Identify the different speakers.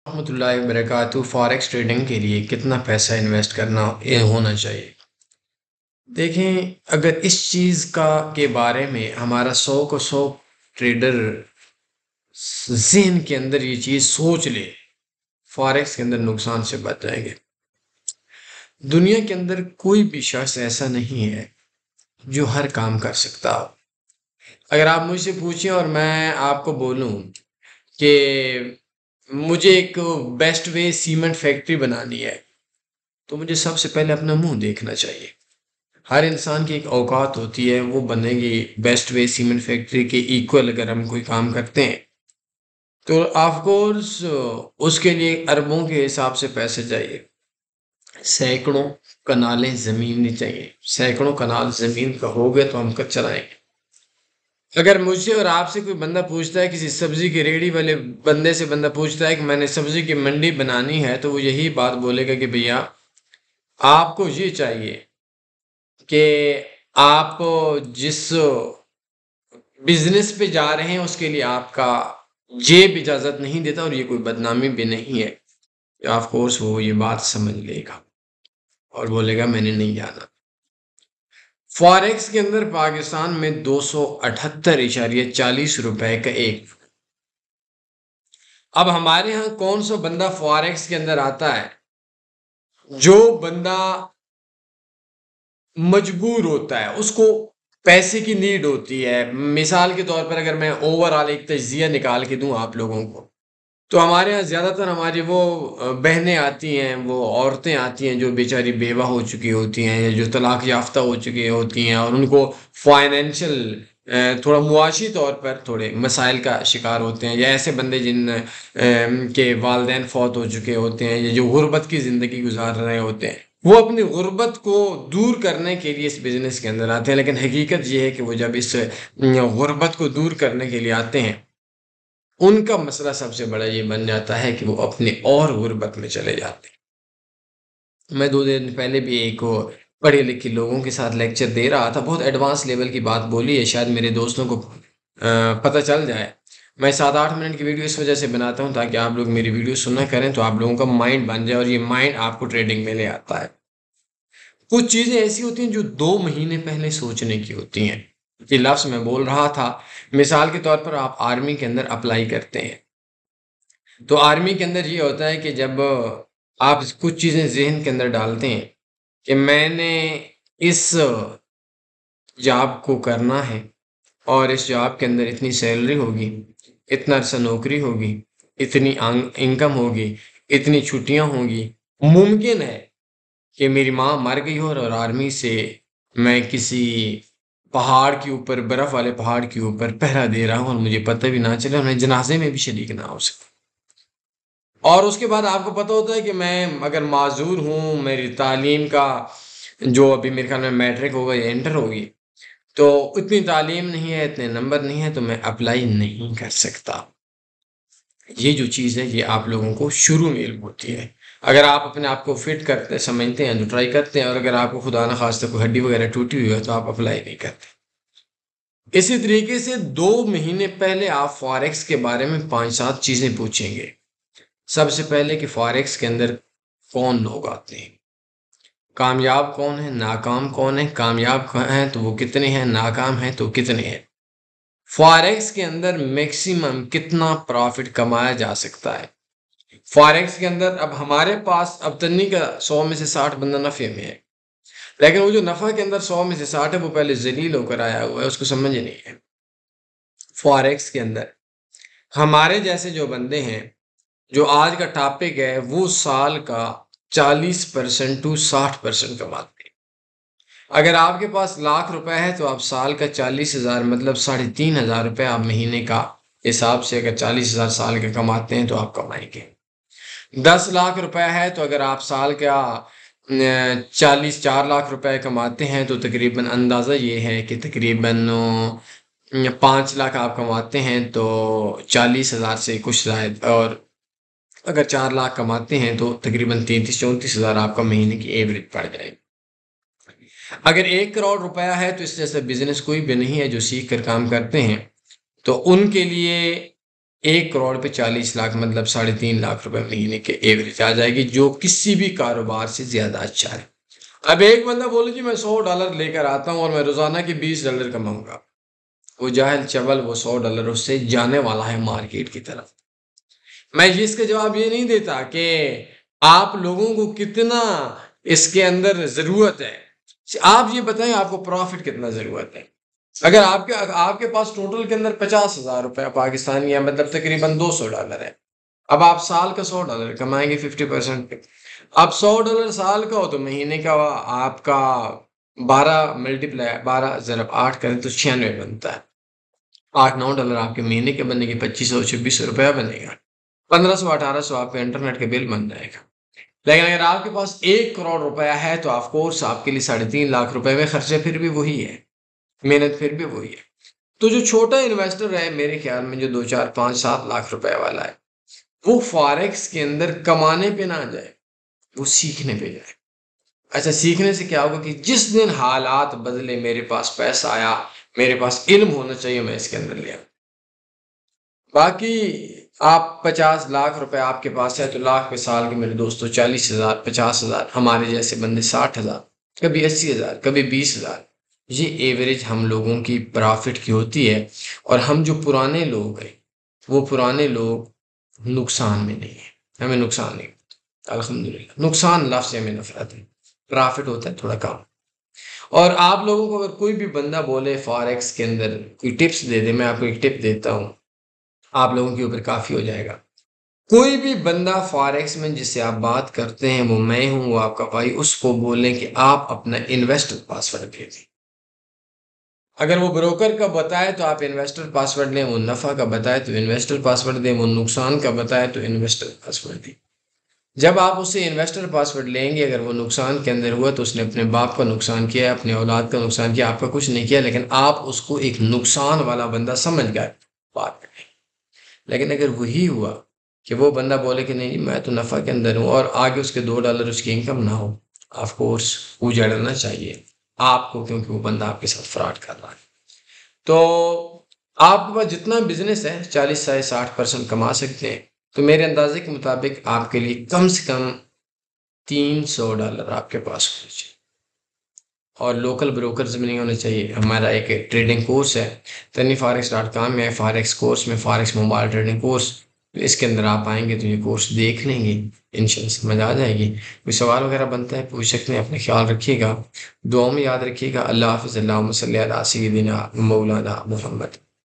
Speaker 1: रहमतुल्लाहि वबरकातुहू। Forex trading के लिए कितना पैसा इन्वेस्ट करना ये होना चाहिए? देखें, अगर इस चीज़ का के बारे में हमारा 100 ट्रेडर ज़हन के अंदर ये चीज़ सोच ले, फॉरेक्स के अंदर नुकसान से बच जाएंगे। दुनिया के अंदर कोई भी शख्स ऐसा नहीं है जो हर काम कर सकता हो। अगर आप मुझसे पूछें और मैं आपको बोलूं कि मुझे एक बेस्ट वे सीमेंट फैक्ट्री बनानी है, तो मुझे सबसे पहले अपना मुंह देखना चाहिए। हर इंसान की एक औकात होती है, वो बनेगी बेस्ट वे सीमेंट फैक्ट्री के इक्वल अगर हम कोई काम करते हैं, तो ऑफ कोर्स उसके लिए अरबों के हिसाब से पैसे चाहिए। सैकड़ों कनालें ज़मीन नहीं चाहिए। सैकड़ों कनाल ज़मीन का हो गए तो हम कब चलाएंगे? अगर मुझसे और आपसे कोई बंदा पूछता है, किसी सब्जी की रेहड़ी वाले बंदे से बंदा पूछता है कि मैंने सब्जी की मंडी बनानी है, तो वो यही बात बोलेगा कि भैया आपको ये चाहिए कि आप जिस बिजनेस पे जा रहे हैं उसके लिए आपका जेब इजाजत नहीं देता, और ये कोई बदनामी भी नहीं है। ऑफ कोर्स वो ये बात समझ लेगा और बोलेगा मैंने नहीं जाना। फॉरेक्स के अंदर पाकिस्तान में 278.40 का एक। अब हमारे यहाँ कौन सा बंदा फॉरेक्स के अंदर आता है? जो बंदा मजबूर होता है, उसको पैसे की नीड होती है। मिसाल के तौर पर अगर मैं ओवरऑल एक तज्जिया निकाल के दूं आप लोगों को, तो हमारे यहाँ ज़्यादातर हमारी वो बहनें आती हैं, वो औरतें आती हैं जो बेचारी बेवा हो चुकी होती हैं या जो तलाक याफ्ता हो चुकी होती हैं, और उनको फाइनेंशियल थोड़ा मुआशी तौर पर थोड़े मसाइल का शिकार होते हैं, या ऐसे बंदे जिन के वालिदैन फौत हो चुके होते हैं, या जो गुर्बत की ज़िंदगी गुजार रहे होते हैं, वो अपनी गुर्बत को दूर करने के लिए इस बिज़नेस के अंदर आते हैं। लेकिन हकीकत ये है कि वो जब इस गुर्बत को दूर करने के लिए आते हैं, उनका मसला सबसे बड़ा ये बन जाता है कि वो अपने और गुर्बत में चले जाते हैं। मैं 2 दिन पहले भी एक पढ़े लिखे लोगों के साथ लेक्चर दे रहा था। बहुत एडवांस लेवल की बात बोली है, शायद मेरे दोस्तों को पता चल जाए। मैं 7-8 मिनट की वीडियो इस वजह से बनाता हूँ ताकि आप लोग मेरी वीडियो सुना करें, तो आप लोगों का माइंड बन जाए और ये माइंड आपको ट्रेडिंग में ले आता है। कुछ चीज़ें ऐसी होती हैं जो 2 महीने पहले सोचने की होती हैं। ये लफ्ज़ मैं बोल रहा था, मिसाल के तौर पर आप आर्मी के अंदर अप्लाई करते हैं, तो आर्मी के अंदर ये होता है कि जब आप कुछ चीज़ें ज़हन के अंदर डालते हैं कि मैंने इस जॉब को करना है और इस जॉब के अंदर इतनी सैलरी होगी, इतना अरसा नौकरी होगी, इतनी इनकम होगी, इतनी छुट्टियां होंगी। मुमकिन है कि मेरी माँ मर गई हो और आर्मी से मैं किसी पहाड़ के ऊपर, बर्फ वाले पहाड़ के ऊपर पहरा दे रहा हूँ और मुझे पता भी ना चले और मैं जनाजे में भी शरीक ना हो सकूं। और उसके बाद आपको पता होता है कि मैं अगर माजूर हूँ, मेरी तालीम का जो अभी मेरे ख्याल में मैट्रिक होगा या इंटर होगी, तो इतनी तालीम नहीं है, इतने नंबर नहीं है, तो मैं अप्लाई नहीं कर सकता। ये जो चीज़ है ये आप लोगों को शुरू में इल्म होती है। अगर आप अपने आप को फिट करते समझते हैं तो ट्राई करते हैं, और अगर आपको खुदा ना खास्ता कोई हड्डी वगैरह टूटी हुई है तो आप अप्लाई नहीं करते। इसी तरीके से 2 महीने पहले आप फॉरेक्स के बारे में 5-7 चीज़ें पूछेंगे। सबसे पहले कि फॉरेक्स के अंदर कौन लोग आते हैं, कामयाब कौन है, नाकाम कौन है, कामयाब हैं तो वो कितने हैं, नाकाम हैं तो कितने हैं। फॉरेक्स के अंदर मैक्सिमम कितना प्रॉफिट कमाया जा सकता है। फॉरेक्स के अंदर अब हमारे पास अब तन्नी का 100 में से 60 बंदा नफे में है, लेकिन वो जो नफा के अंदर 100 में से 60 है वो पहले जलील होकर आया हुआ है, उसको समझ ही नहीं है। फॉरेक्स के अंदर हमारे जैसे जो बंदे हैं, जो आज का टॉपिक है, वो साल का 40% टू 60% कमाते हैं। अगर आपके पास लाख रुपए है तो आप साल का 40,000 मतलब 3,500 रुपए आप महीने का हिसाब से अगर 40,000 साल के कमाते हैं तो आप कमाएंगे। 10 लाख रुपए है तो अगर आप साल का 4 लाख रुपए कमाते हैं तो तकरीबन अंदाज़ा ये है कि तकरीबन 5 लाख आप कमाते हैं तो 40,000 से कुछ शायद, और अगर 4 लाख कमाते हैं तो तकरीबन 33-34 हज़ार आपका महीने की एवरेज पड़ जाएगी। अगर 1 करोड़ रुपया है तो इससे ऐसा बिजनेस कोई भी नहीं है। जो सीख कर काम करते हैं तो उनके लिए 1 करोड़ पे 40 लाख मतलब 3.5 लाख रुपए महीने के एवरेज आ जाएगी, जो किसी भी कारोबार से ज्यादा अच्छा है। अब एक बंदा बोले जी मैं $100 लेकर आता हूँ और मैं रोजाना के $20 कमाऊंगा, वो जाहिल चवल, वो $100 उससे जाने वाला है मार्केट की तरफ। मैं ये इसका जवाब ये नहीं देता कि आप लोगों को कितना इसके अंदर जरूरत है, आप ये बताएं आपको प्रॉफिट कितना जरूरत है। अगर आपके आपके पास टोटल के अंदर 50,000 रुपया पाकिस्तानी है, मतलब तकरीबन $200 है। अब आप साल का $100 कमाएंगे 50% पे। अब $100 साल का हो तो महीने का आपका 12 मल्टीप्लाई 12 ज़रब 8 करें तो 96 बनता है। $8-9 आपके महीने के बनेंगे, 2500-2600 रुपया बनेगा। 1500-1800 आपका इंटरनेट का बिल बन जाएगा। लेकिन अगर आपके पास 1 करोड़ रुपया है तो ऑफ कोर्स आपके लिए 3.5 लाख रुपए में खर्चे फिर भी वही है, मेहनत फिर भी वही है। तो जो छोटा इन्वेस्टर है मेरे ख्याल में, जो 2 4 5 7 लाख रुपए वाला है, वो फॉरेक्स के अंदर कमाने पे ना जाए, वो सीखने पे जाए। अच्छा, सीखने से क्या होगा कि जिस दिन हालात बदले, मेरे पास पैसा आया, मेरे पास इल्म होना चाहिए, मैं इसके अंदर लिया। बाकी आप 50 लाख रुपए आपके पास है तो लाख पे साल के मेरे दोस्तों 40,000 50,000, हमारे जैसे बंदे 60,000, कभी 80,000, कभी 20,000, ये एवरेज हम लोगों की प्रॉफिट की होती है। और हम जो पुराने लोग हैं, वो पुराने लोग नुकसान में नहीं है, हमें नुकसान नहीं होता अल्हम्दुलिल्लाह। नुकसान लफ्ज़ से हमें नफरत है, प्रॉफिट होता है थोड़ा कम। और आप लोगों को अगर कोई भी बंदा बोले फॉरेक्स के अंदर कोई टिप्स दे दे, मैं आपको एक टिप देता हूँ, आप लोगों के ऊपर काफ़ी हो जाएगा। कोई भी बंदा फॉरेक्स में जिससे आप बात करते हैं, वो मैं हूँ, वो आपका भाई, उसको बोलें कि आप अपना इन्वेस्टर पासवर्ड दे दें। अगर वो ब्रोकर का बताए तो आप इन्वेस्टर पासवर्ड लें, वो नफ़ा का बताए तो इन्वेस्टर पासवर्ड दें, वो नुकसान का बताए तो इन्वेस्टर पासवर्ड दें। जब आप उससे इन्वेस्टर पासवर्ड लेंगे, अगर वो नुकसान के अंदर हुआ तो उसने अपने बाप का नुकसान किया, अपने औलाद का नुकसान किया, आपका कुछ नहीं किया, लेकिन आप उसको एक नुकसान वाला बंदा समझ गए बात करें। लेकिन अगर वही हुआ कि वो बंदा बोले कि नहीं मैं तो नफ़ा के अंदर हूँ, और आगे उसके $2 उसकी इनकम ना हो, ऑफ कोर्स उजड़ना चाहिए आपको, क्योंकि वो बंदा आपके साथ फ्रॉड कर रहा है। तो आपके पास जितना बिजनेस है 40 से 60% कमा सकते हैं, तो मेरे अंदाजे के मुताबिक आपके लिए कम से कम $300 आपके पास होने चाहिए, और लोकल ब्रोकर्स में नहीं होने चाहिए। हमारा एक ट्रेडिंग कोर्स है, taniforex.com में, फॉरेक्स कोर्स में, फॉरेक्स मोबाइल ट्रेडिंग कोर्स, इसके अंदर आप आएंगे तो ये कोर्स देख लेंगे, इंशाल्लाह समझ आ जाएगी। कोई सवाल वगैरह बनता है पूछ सकते हैं। अपने ख्याल रखिएगा, दुआ में याद रखिएगा। अल्लाह हाफ़िज़। अल्लाहुम्मा सल्ली अला सय्यिदिना मौलाना मुहम्मद।